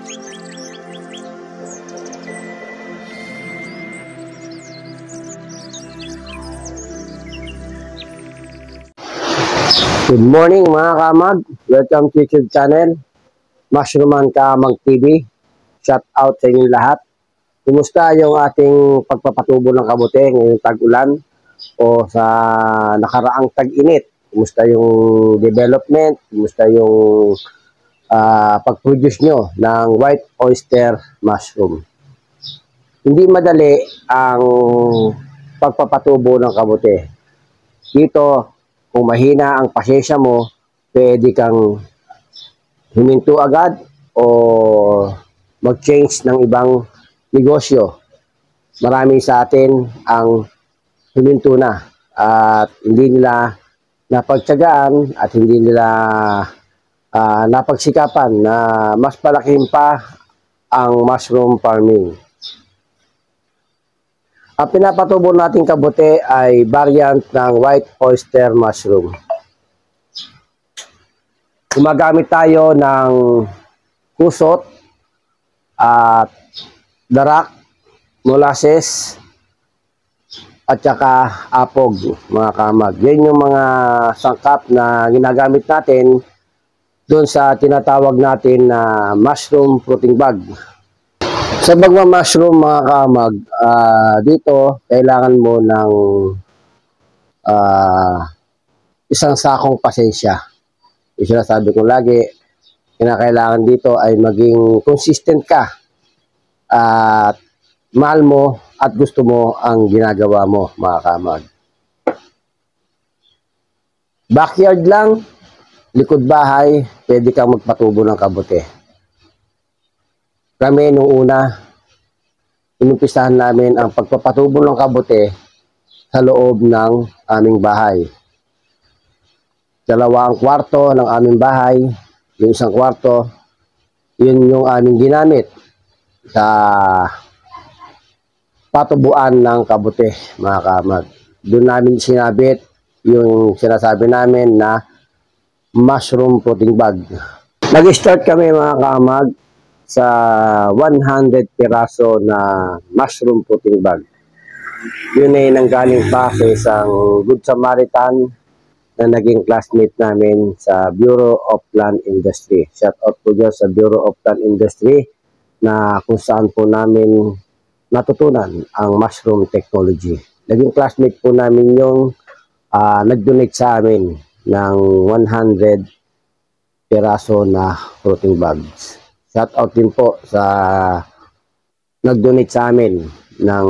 Good morning mga kamag. Welcome to YouTube channel Mushroom Kamag TV. Shout out sa inyong lahat. Kumusta yung ating pagpapatubo ng kabute ngayong tag-ulan o sa nakaraang tag-init? Kumusta yung development? Kumusta yung pag-produce nyo ng white oyster mushroom? Hindi madali ang pagpapatubo ng kabute. Dito, kung mahina ang pasensya mo, pwede kang huminto agad o mag-change ng ibang negosyo. Marami sa atin ang huminto na at hindi nila napagtyagaan at hindi nila napagsikapan na mas palakihin pa ang mushroom farming. Ang pinapatubo nating kabute ay variant ng white oyster mushroom. Gumagamit tayo ng kusot at darak, molasses at saka apog, mga kamag. Yan yung mga sangkap na ginagamit natin doon sa tinatawag natin na mushroom fruiting bag. Sa pagmamashroom mga kamag, dito kailangan mo ng isang sakong pasensya. Yung sinasabi ko lagi, kinakailangan dito ay maging consistent ka at mahal mo at gusto mo ang ginagawa mo mga kamag. Backyard lang, likod bahay, pwede kang magpatubo ng kabute. Kami nung una, inumpisahan namin ang pagpapatubo ng kabute sa loob ng aming bahay. Dalawa ang kwarto ng aming bahay, yung isang kwarto, yun yung aming ginamit sa patubuan ng kabute, mga kamag. Doon namin sinabit yung sinasabi namin na mushroom fruiting bag. Nag-start kami mga kamag sa 100 piraso na mushroom fruiting bag. Yun ay nanggaling pa sa isang Good Samaritan na naging classmate namin sa Bureau of Plant Industry. Shout out po dyan sa Bureau of Plant Industry na kung saan po namin natutunan ang mushroom technology. Naging classmate po namin yung nag-donate sa amin ng 100 piraso na fruiting bags. Shout out din po sa nag-donate sa amin ng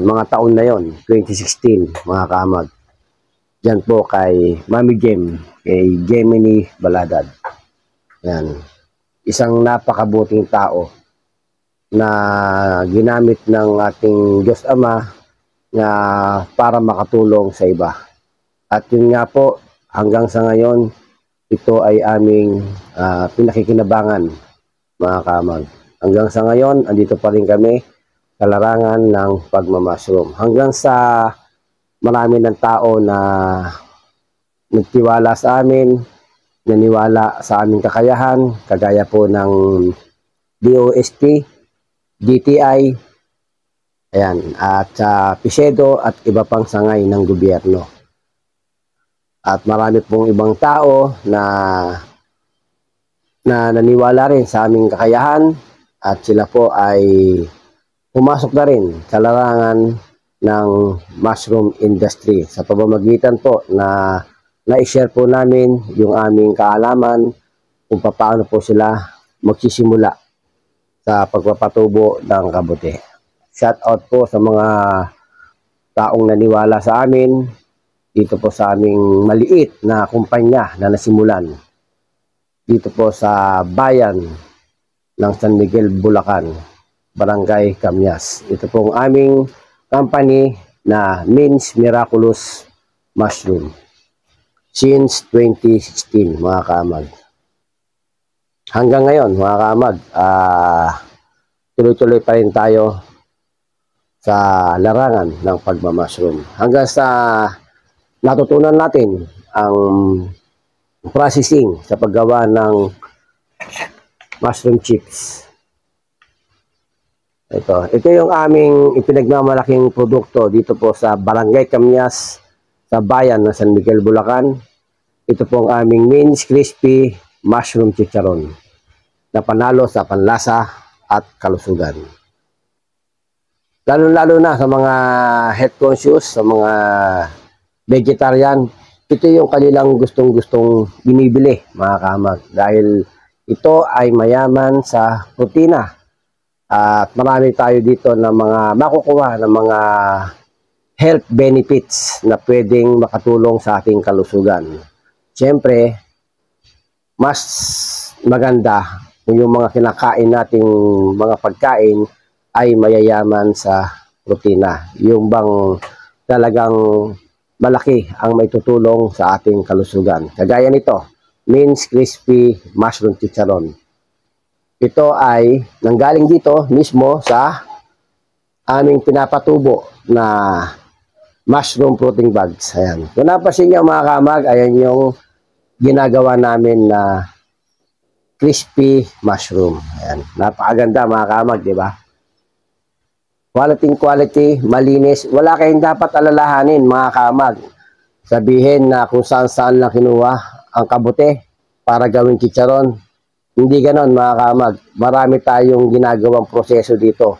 mga taon na yon, 2016, mga kamag. Diyan po kay Mami Jem, kay Gemini Baladad. Yan. Isang napakabuting tao na ginamit ng ating Diyos Ama na para makatulong sa iba. At yun nga po, hanggang sa ngayon, ito ay aming pinakikinabangan, mga kamag. Hanggang sa ngayon, andito pa rin kami sa larangan ng pagmamashroom. Hanggang sa marami ng tao na nagtiwala sa amin, naniwala sa aming kakayahan, kagaya po ng DOST, DTI, ayan, at PSEDO at iba pang sangay ng gobyerno. At marami pong ibang tao na naniwala rin sa aming kakayahan at sila po ay pumasok na rin sa larangan ng mushroom industry sa pamamagitan po na na-share po namin yung aming kaalaman kung paano po sila magsisimula sa pagpapatubo ng kabute. Shout out po sa mga taong naniwala sa amin dito po sa aming maliit na kumpanya na nasimulan dito po sa bayan ng San Miguel, Bulacan, Barangay Camyas. Ito pong aming company na Means Miraculous Mushroom since 2016, mga kamag. Hanggang ngayon, mga kamag, tuloy-tuloy pa rin tayo sa larangan ng pagmamashroom. Hanggang sa natutunan natin ang processing sa paggawa ng mushroom chips. Ito yung aming ipinagmamalaking produkto dito po sa Barangay Camyas sa bayan ng San Miguel, Bulacan. Ito po ang aming Mince Crispy Mushroom Chicharon na panalo sa panlasa at kalusugan. Lalo-lalo na sa mga health conscious, sa mga vegetarian, ito yung kanilang gustong-gustong binibili, mga kamag. Dahil ito ay mayaman sa protina. At marami tayo dito na mga makukuha ng mga health benefits na pwedeng makatulong sa ating kalusugan. Siyempre, mas maganda kung yung mga kinakain nating mga pagkain ay mayayaman sa protina. Yung bang talagang malaki ang may tutulong sa ating kalusugan. Kagaya nito, Mince Crispy Mushroom Chicharon. Ito ay nanggaling dito mismo sa aming pinapatubo na mushroom protein bags. Ayan. Kung napasin niyo mga kamag, ayan yung ginagawa namin na crispy mushroom. Ayan. Napakaganda mga kamag, di ba? Quality, malinis. Wala kayong dapat alalahanin mga kamag. Sabihin na kung saan-saan lang kinuha ang kabute para gawing chicharon. Hindi ganon mga kamag. Marami tayong ginagawang proseso dito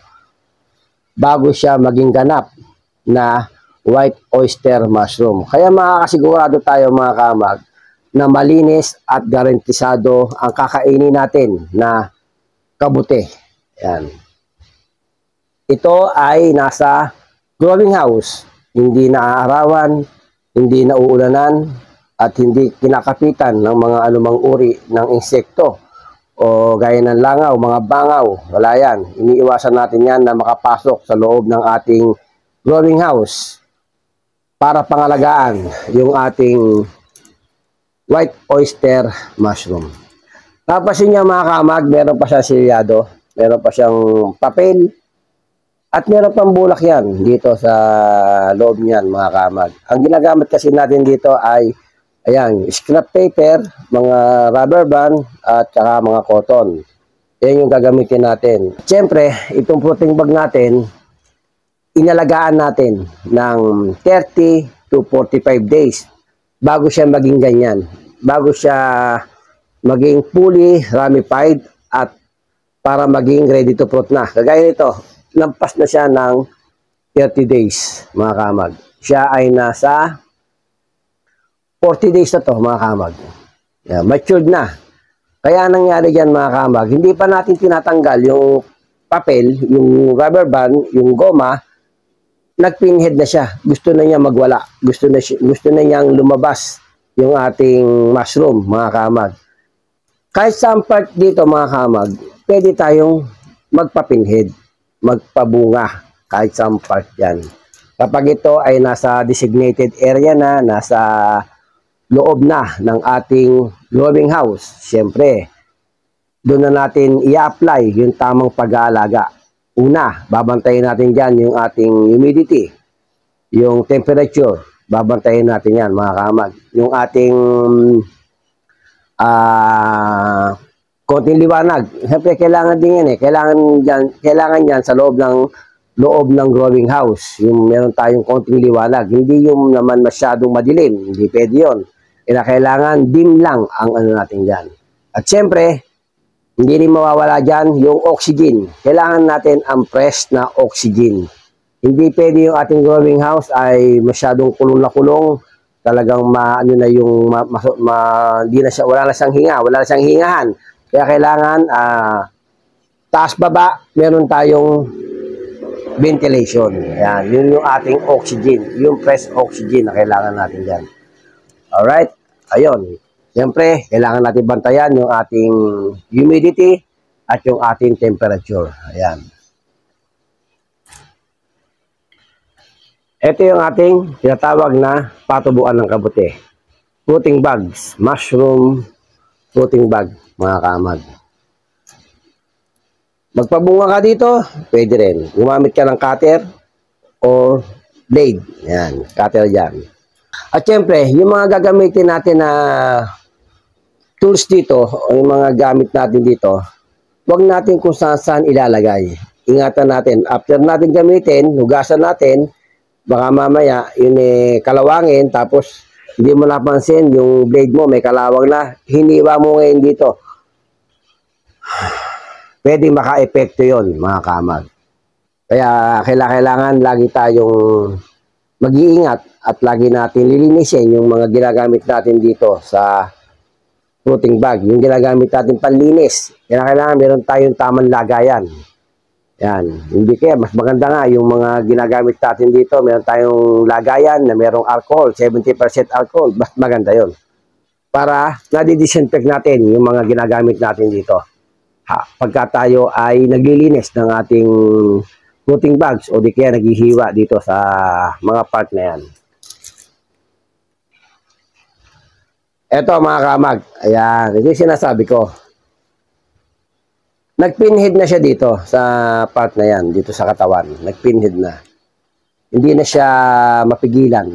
bago siya maging ganap na white oyster mushroom. Kaya makakasigurado tayo mga kamag na malinis at garantisado ang kakainin natin na kabute. Yan. Ito ay nasa growing house. Hindi naaarawan, hindi nauulanan, at hindi kinakapitan ng mga anumang uri ng insekto o gaya ng langaw, mga bangaw. Wala yan. Iniiwasan natin yan na makapasok sa loob ng ating growing house para pangalagaan yung ating white oyster mushroom. Napasin niya mga kamag, meron pa siyang silyado, meron pa siyang papel, at meron pang bulak yan dito sa loob niyan mga kamag. Ang ginagamit kasi natin dito ay ayan, scrap paper, mga rubber band, at saka mga cotton. Yan yung gagamitin natin. Siyempre, itong protein bag natin, inalagaan natin ng 30 to 45 days bago siya maging ganyan. Bago siya maging fully ramified at para maging ready to fruit na. Kagaya nito, lampas na siya ng 30 days, mga kamag. Siya ay nasa 40 days na to mga kamag. Yeah, matured na. Kaya nangyari dyan mga kamag, hindi pa natin tinatanggal yung papel, yung rubber band, yung goma, nag-pinhead na siya. Gusto na niya magwala. Gusto na niyang lumabas yung ating mushroom mga kamag. Kahit sa part dito mga kamag, pwede tayong magpa-pinhead, magpabunga kahit sa part yan. Kapag ito ay nasa designated area na, nasa loob na ng ating growing house, siyempre, doon na natin i-apply yung tamang pag-aalaga. Una, babantayin natin dyan yung ating humidity, yung temperature, babantayin natin yan mga kamag. Yung ating konting liwanag, siyempre kailangan din yan eh. Kailangan yan sa loob ng growing house. Yung meron tayong konting liwanag, hindi yung naman masyadong madilim, hindi pwede yun. Kailangan dim lang ang ano natin dyan. At siyempre, hindi rin mawawala dyan yung oxygen. Kailangan natin ang fresh na oxygen. Hindi pwede yung ating growing house ay masyadong kulong na kulong. Talagang wala na siyang hinga, wala na siyang hingahan. Kaya kailangan taas baba, meron tayong ventilation. Yan, yun yung ating oxygen, yung fresh oxygen na kailangan natin dyan. Alright, ayun. Siyempre, kailangan natin bantayan yung ating humidity at yung ating temperature. Ayan. Ito yung ating tinatawag na patubuan ng kabute. Fruiting bags, mushroom fruiting bag, mga kamag. Magpabunga ka dito, pwede rin. Gumamit ka ng cutter o blade. Ayan, cutter dyan. At syempre, yung mga gagamitin natin na tools dito, o yung mga gamit natin dito, huwag natin kung saan ilalagay. ingatan natin. After natin gamitin, hugasan natin, baka mamaya yun kalawangin, tapos hindi mo napansin yung blade mo may kalawang na, hiniwa mo ngayon dito. Pwede maka-epekto yun, mga kamag. Kaya kailangan lagi tayong mag-iingat at lagi natin lilinisin yung mga ginagamit natin dito sa fruiting bag. Yung ginagamit natin panlinis, kailangan meron tayong tamang lagayan. Yan. Hindi kaya, mas maganda nga yung mga ginagamit natin dito, meron tayong lagayan na merong alcohol, 70% alcohol, mas maganda yon. Para nadidisinfect natin yung mga ginagamit natin dito. Pagka tayo ay naglilinis ng ating fruiting bags o di kaya naghihiwa dito sa mga part na yan. Eto mga kamag, ayan, ito yung sinasabi ko. Nagpinhead na siya dito sa part na yan, dito sa katawan. Nagpinhead na. Hindi na siya mapigilan.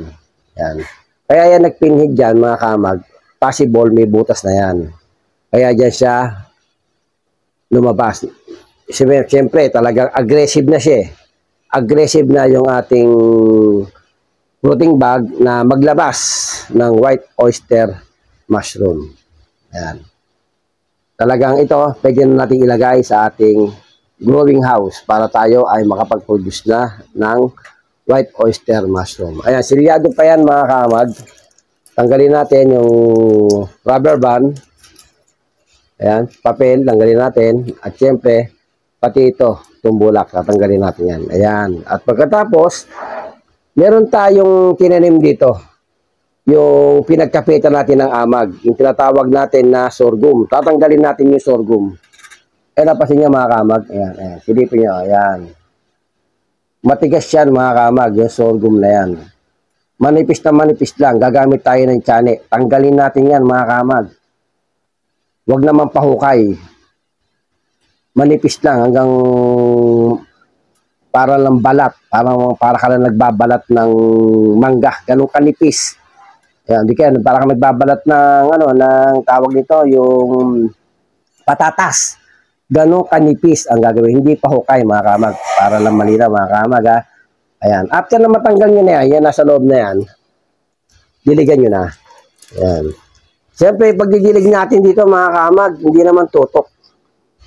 Yan. Kaya yan nagpinhead dyan mga kamag, possible may butas na yan. Kaya dyan siya lumabas. Siyempre, talagang aggressive na siya. Aggressive na yung ating fruiting bag na maglabas ng white oyster mushroom. Ayan. Talagang ito, pwede na natin ilagay sa ating growing house para tayo ay makapag-produce na ng white oyster mushroom. Ayan, silyado pa yan mga kamag. Tanggalin natin yung rubber band. Ayan, papel, tanggalin natin. At syempre, pati ito, tumbulak, tatanggalin natin yan. Ayan. At pagkatapos, meron tayong tinanim dito. Yung pinagkapitan natin ng amag. Yung tinatawag natin na sorghum. Tatanggalin natin yung sorghum. Eh, napasin niya mga kamag. Ayan, ayan. Silipin niyo, ayan. Matigas yan mga kamag, yung sorghum na yan. Manipis na manipis lang. Gagamit tayo ng tiyanik. Tanggalin natin yan mga kamag. Huwag naman pahukay. Manipis lang hanggang para lang balat, para ka lang nagbabalat ng mangga, ganun kanipis. Ayan, di kaya para ka nagbabalat ng ng tawag nito, yung patatas. Ganun kanipis ang gagawin, hindi pa hukay mga kamag, para lang malinaw mga kamag ha. Ayan, after na matanggal nyo na yan, nasa loob na yan, diligan nyo na. Ayan. Siyempre, pagdidilig natin dito mga kamag, hindi naman tutok.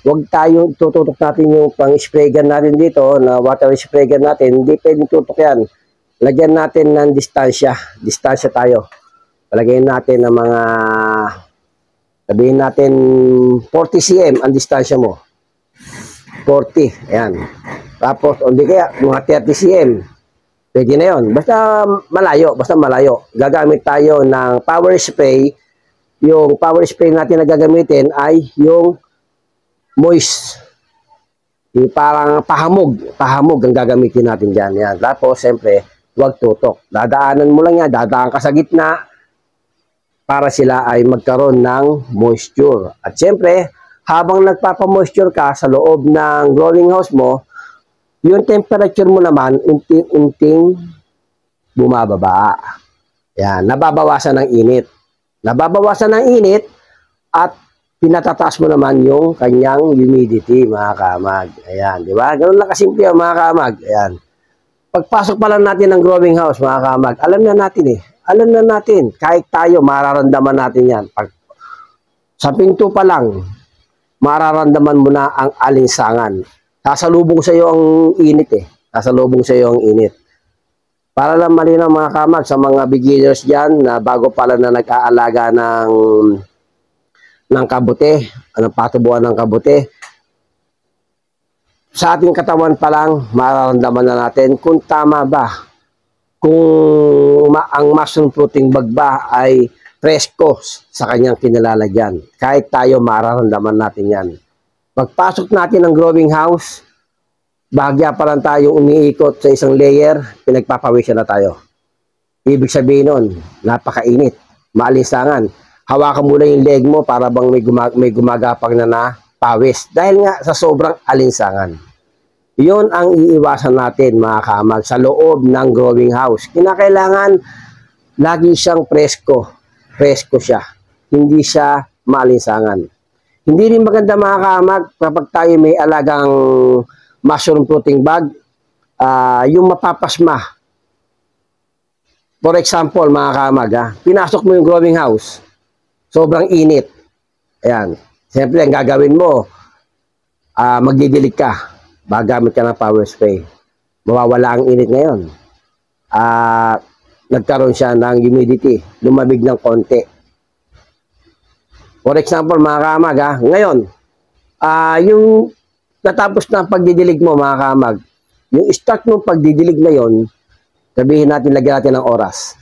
Huwag tayo tututok natin yung pang-spray gun natin dito, na water spray gun natin. Hindi pwedeng tutok yan. Lagyan natin ng distansya. Distansya tayo. Palagyan natin ng mga, sabihin natin, 40 cm ang distansya mo. 40. Ayan. Tapos, hindi kaya, mga 30 cm. Pwede na yun. Basta malayo. Gagamit tayo ng power spray. Yung power spray natin na gagamitin ay yung moist. Yung parang pahamog ang gagamitin natin dyan. Yan. Tapos, siyempre, huwag tutok. Dadaanan mo lang yan, dadaan ka sa gitna para sila ay magkaroon ng moisture. At siyempre, habang nagpapamoisture ka sa loob ng growing house mo, yung temperature mo naman, unting-unting bumababa. Yan. Nababawasan ng init. At pinatataas mo naman yung kanyang humidity, mga kamag. Ayan, di ba? Ganun lang kasimple mga kamag. Ayan. Pagpasok pa lang natin ng growing house, mga kamag, alam na natin. Kahit tayo, mararamdaman natin yan. Sa pinto pa lang, mararamdaman mo na ang alinsangan. Sasalubong sa iyo ang init Para lang malinaw mga kamag sa mga beginners dyan na bago pala na nag-aalaga ng kabute, patubuan ng kabute. Sa ating katawan pa lang, mararamdaman na natin kung tama ba, kung ang mushroom fruiting bag ba ay presko sa kanyang kinalalagyan. Kahit tayo, mararamdaman natin yan. Pagpasok natin ng growing house, bahagya pa lang tayong umiikot sa isang layer, pinagpapawisan na tayo. Ibig sabihin nun, napakainit, maalinsangan. Hawakan mo na yung leg mo para bang may gumagapang na pawis. Dahil nga sa sobrang alinsangan. Yun ang iiwasan natin mga kamag sa loob ng growing house. Kinakailangan lagi siyang presko. Presko siya. Hindi siya maalinsangan. Hindi rin maganda mga kamag kapag tayo may alagang mushroom fruiting bag, yung mapapasma. For example, mga kamag, pinasok mo yung growing house, sobrang init. Ayan. Siyempre, ang gagawin mo, magdidilig ka. Magamit ka ng power spray. Mawawala ang init ngayon. Nagkaroon siya ng humidity. Lumamig ng konti. For example, mga kamag, ngayon, yung natapos na pagdidilig mo, mga kamag, yung start ng pagdidilig na yon, sabihin natin, lagyan natin ng oras.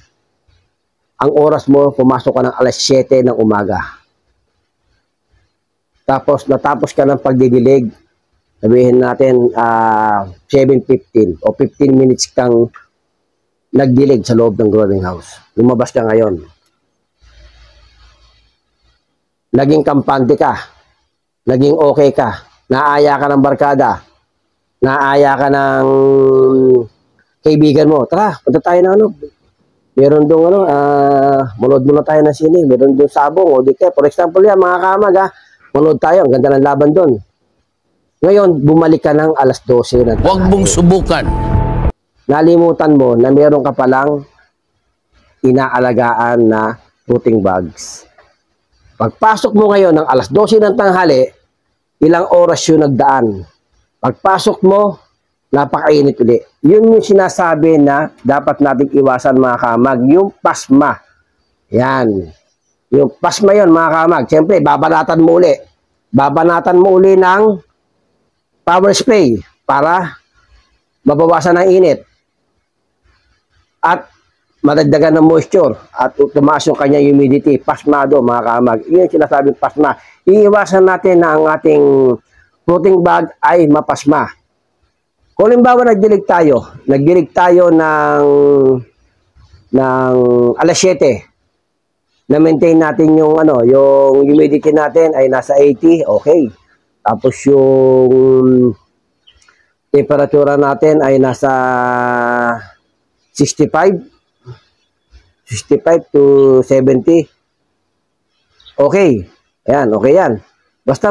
Ang oras mo, pumasok ka ng alas 7 ng umaga. Tapos, natapos ka ng pagdidilig, sabihin natin 7:15 o 15 minutes kang nagdilig sa loob ng growing house. Lumabas ka ngayon. Naging kampante ka. Naging okay ka. Naaya ka ng barkada. Naaya ka ng kaibigan mo. Tara, punta tayo na meron doon manood muna tayo ng sine. Meron doon sabong o di kaya. For example yan, mga kamag manood tayo. Ang ganda ng laban doon. Ngayon, bumalik ka ng alas 12 na. Huwag mong subukan. Nalimutan mo na meron ka palang inaalagaan na fruiting bags. Pagpasok mo ngayon ng alas 12 ng tanghali, ilang oras yun nagdaan. Pagpasok mo, napakainit ulit. Yun yung sinasabi na dapat nating iwasan, mga kamag. Yung pasma. Yan. Yung pasma yun, mga kamag. Siyempre, babanatan mo uli. Babanatan mo uli ng power spray para mabawasan ang init. At madagdagan ng moisture at tumaas yung kanyang humidity. Pasmado, mga kamag. Yun yung sinasabing pasma. Iiwasan natin na ang ating fruiting bag ay mapasma. Kung limbawa nagdilig tayo ng alas 7, na-maintain natin yung yung humidity natin ay nasa 80, okay. Tapos yung temperatura natin ay nasa 65 to 70. Okay. Ayan, okay yan. Basta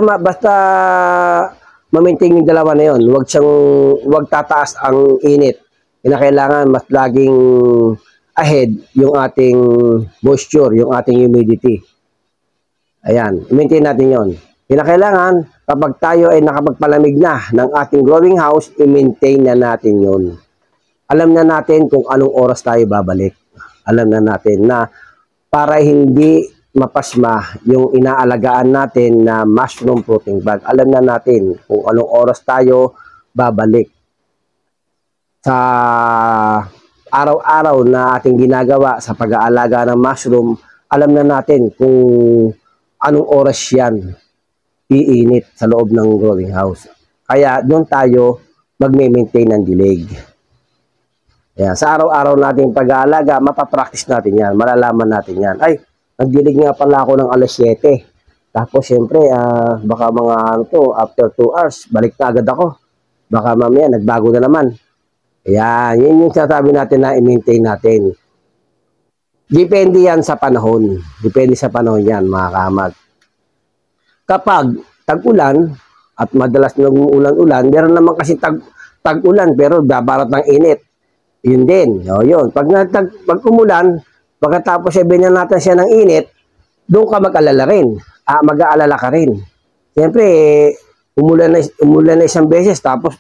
ma-maintain yung dalawa na yun. Huwag tataas ang init. Kinakailangan mas laging ahead yung ating moisture, yung ating humidity. Ayan, i-maintain natin yon. Kinakailangan, kapag tayo ay nakapagpalamig na ng ating growing house, i-maintain na natin yon. Alam na natin kung anong oras tayo babalik. Alam na natin na para hindi mapasma yung inaalagaan natin na mushroom fruiting bag. Alam na natin kung anong oras tayo babalik. Sa araw-araw na ating ginagawa sa pag-aalaga ng mushroom, alam na natin kung anong oras yan iinit sa loob ng growing house. Kaya doon tayo magme-maintain ng dilig. Yan. Sa araw-araw nating pag-aalaga, mapapractice natin yan. Malalaman natin yan. Ay, nagdilig nga pala ako ng alas 7. Tapos, siyempre, baka mga after 2 hours, balik na agad ako. Baka mamaya, nagbago na naman. Ayan, yun yung sinasabi natin na i-maintain natin. Depende yan sa panahon. Depende sa panahon yan, mga kamag. Kapag tag-ulan, at madalas nag-ulan-ulan, meron naman kasi tag-ulan, pero babarat ng init. Yun din. O, yun. Pag umulan, pagkatapos sabihin natin siya ng init, doon ka mag-alala rin. Mag-aalala ka rin. Siyempre, umulan na isang beses, tapos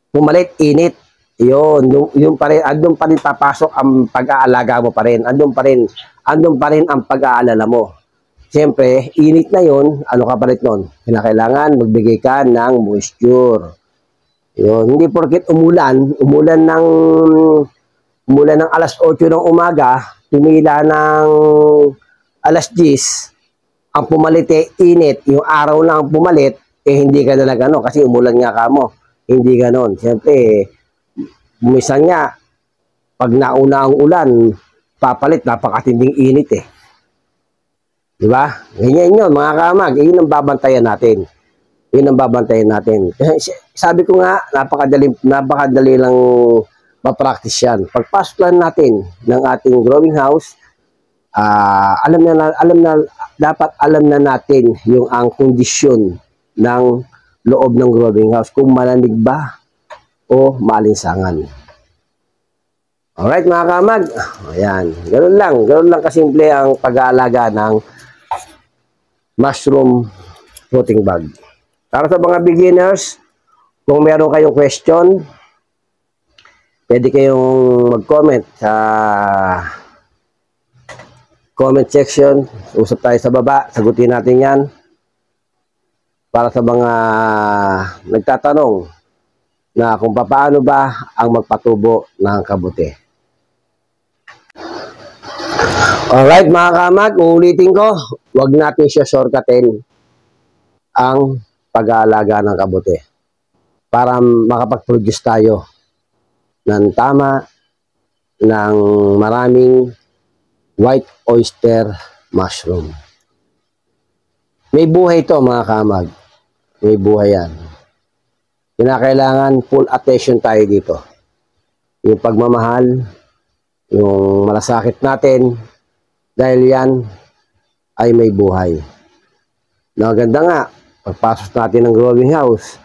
pumalit, init. Yun, yung pa rin, andun pa rin papasok ang pag-aalaga mo pa rin. Andun pa rin ang pag-aalala mo. Siyempre, init na yun, ano ka pa rin nun? Kailangan magbigay ka ng moisture. Yun, hindi porket umulan ng alas 8 ng umaga, tumila ng alas 10, ang pumalit init, yung araw lang ang pumalit, hindi ka na kasi umulan nga ka mo. Hindi ganon. Siyempre, minsan nga, pag nauna ang ulan, papalit, napakatinding init Diba? Ganyan yun, mga kamag. Yun ang babantayan natin. Sabi ko nga, napakadali lang ma-practice yan. Pagpasok lang natin ng ating growing house, dapat alam na natin yung ang kondisyon ng loob ng growing house kung malamig ba o maalinsangan. Alright mga kamag, ayan, ganun lang kasimple ang pag-aalaga ng mushroom fruiting bag. Para sa mga beginners, kung meron kayong question, pwede kayong mag-comment sa comment section. Usap tayo sa baba, sagutin natin yan. Para sa mga nagtatanong na kung paano ba ang magpatubo ng kabuti. Alright mga kamag, uulitin ko, huwag natin siya shortcutin ang pag-aalaga ng kabuti para makapag-produce tayo ng tama ng maraming white oyster mushroom. May buhay ito mga kamag, may buhay yan. Kinakailangan full attention tayo dito. Yung pagmamahal, yung malasakit natin, dahil yan ay may buhay. Maganda nga, pagpasok natin ng growing house,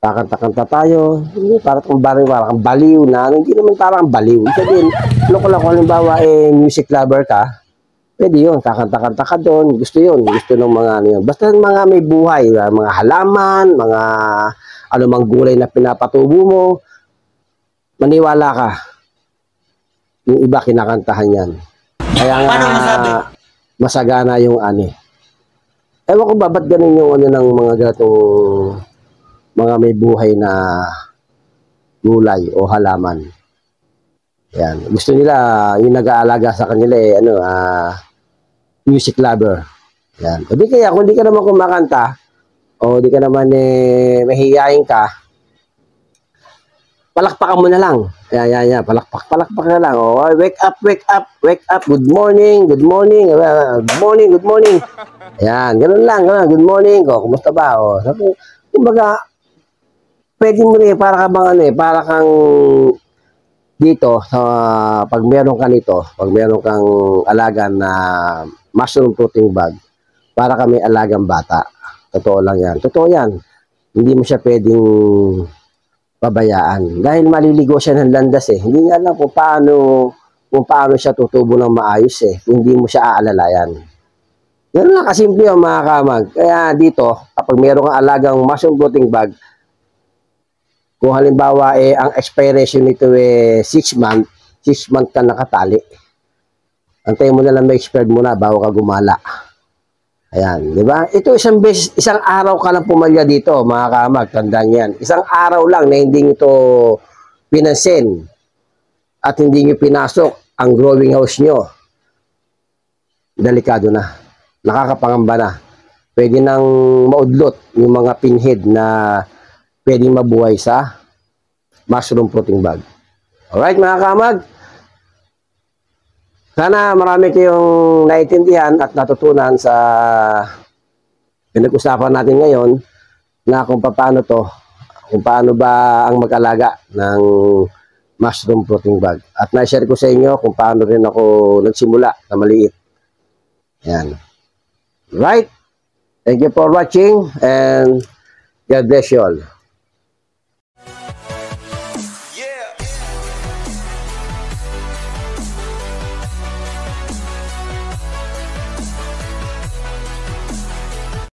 kakanta-kanta tayo, parang baliw na, hindi naman parang baliw. Sabihin, kung halimbawa music lover ka, pwede yun, kakanta-kanta ka doon, gusto ng mga ano yun. Basta mga may buhay, mga halaman, mga anumang gulay na pinapatubo mo, maniwala ka, yung iba kinakantahan yan. Kaya nga, masagana yung ani. Ewan ko ba, ba't ganun yung ano ng mga ganitong mga may buhay na gulay o halaman. Yan. Gusto nila, yung nag-aalaga sa kanila music lover. Yan. O di kaya, kung di ka naman kumakanta, o di ka naman mahihiyain ka, palakpakan mo na lang. Yan. Palakpak na lang. Oh, wake up. Good morning. Good morning. Yan, ganun lang. Good morning. O, kumusta ba? O, sabi, kumbaga, pwede mo rin, para ka bang para kang dito, pag meron ka nito, pag meron kang alaga na mushroom fruiting bag, para kami alagang bata. Totoo lang yan. Totoo yan. Hindi mo siya pwedeng pabayaan. Dahil maliligo siya ng landas eh. Hindi nga alam kung paano siya tutubo ng maayos eh. Kung hindi mo siya aalalayan. Yan lang kasimple yung mga kamag. Kaya dito, kapag meron kang alagang mushroom fruiting bag, kung halimbawa ang expiration nito 6 months, 6 months ka nakatali. Antayin mo na lang ma-expired muna bago ka gumala. Ayan, di ba? Ito isang araw ka lang pumalya dito, mga kamag, tandaan yan. Isang araw lang na hindi nyo ito pinansin at hindi nyo pinasok ang growing house nyo. Delikado na. Nakakapangamba na. Pwede nang maudlot yung mga pinhead na pwedeng mabuhay sa mushroom fruiting bag. Alright, mga kamag? Sana marami kayong naiintindihan at natutunan sa pinag-usapan natin ngayon na kung paano ba ang mag-alaga ng mushroom fruiting bag. At na-share ko sa inyo kung paano rin ako nagsimula na maliit. Yan. Right? Thank you for watching and God bless you all.